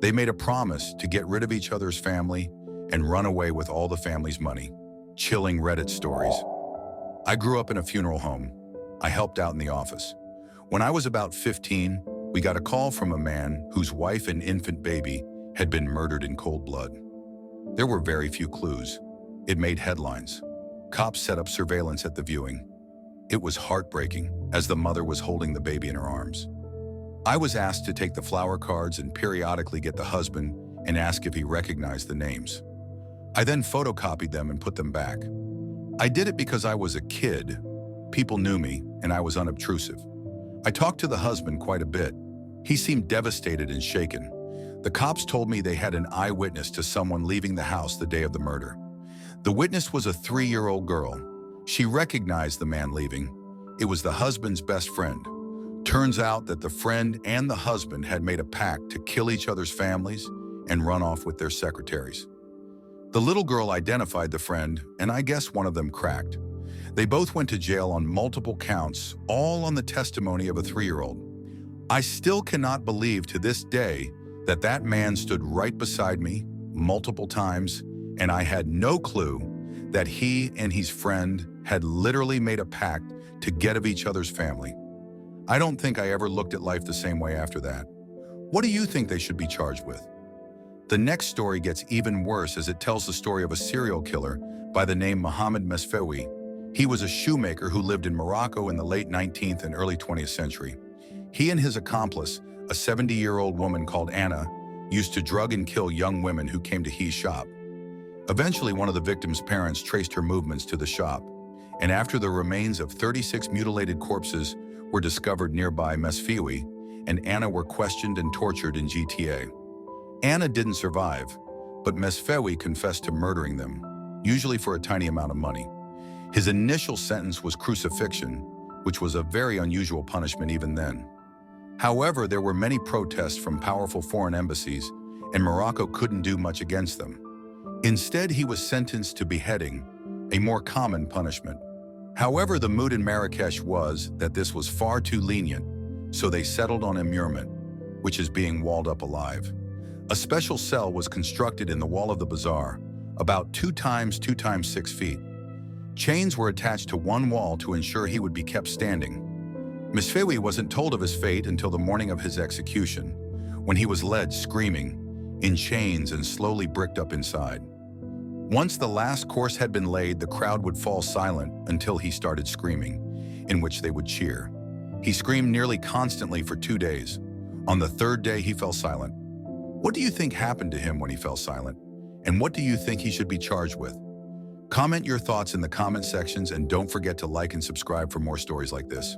They made a promise to get rid of each other's family and run away with all the family's money. Chilling Reddit stories. I grew up in a funeral home. I helped out in the office. When I was about 15, we got a call from a man whose wife and infant baby had been murdered in cold blood. There were very few clues. It made headlines. Cops set up surveillance at the viewing. It was heartbreaking as the mother was holding the baby in her arms. I was asked to take the flower cards and periodically get the husband and ask if he recognized the names. I then photocopied them and put them back. I did it because I was a kid. People knew me and I was unobtrusive. I talked to the husband quite a bit. He seemed devastated and shaken. The cops told me they had an eyewitness to someone leaving the house the day of the murder. The witness was a 3-year-old girl. She recognized the man leaving. It was the husband's best friend. Turns out that the friend and the husband had made a pact to kill each other's families and run off with their secretaries. The little girl identified the friend, and I guess one of them cracked. They both went to jail on multiple counts, all on the testimony of a 3-year-old. I still cannot believe to this day that that man stood right beside me multiple times, and I had no clue that he and his friend had literally made a pact to get of each other's family. I don't think I ever looked at life the same way after that. What do you think they should be charged with? The next story gets even worse as it tells the story of a serial killer by the name Mohammed Mesfewi. He was a shoemaker who lived in Morocco in the late 19th and early 20th century. He and his accomplice, a 70-year-old woman called Anna, used to drug and kill young women who came to his shop. Eventually, one of the victim's parents traced her movements to the shop, and after the remains of 36 mutilated corpses were discovered nearby, Mesfewi and Anna were questioned and tortured in GTA. Anna didn't survive, but Mesfewi confessed to murdering them, usually for a tiny amount of money. His initial sentence was crucifixion, which was a very unusual punishment even then. However, there were many protests from powerful foreign embassies, and Morocco couldn't do much against them. Instead, he was sentenced to beheading, a more common punishment. However, the mood in Marrakesh was that this was far too lenient, so they settled on immurement, which is being walled up alive. A special cell was constructed in the wall of the bazaar, about 2 times 2 times 6 feet. Chains were attached to one wall to ensure he would be kept standing. Mesfewi wasn't told of his fate until the morning of his execution, when he was led screaming, in chains and slowly bricked up inside. Once the last course had been laid, the crowd would fall silent until he started screaming, in which they would cheer. He screamed nearly constantly for 2 days. On the 3rd day, he fell silent. What do you think happened to him when he fell silent? And what do you think he should be charged with? Comment your thoughts in the comment sections and don't forget to like and subscribe for more stories like this.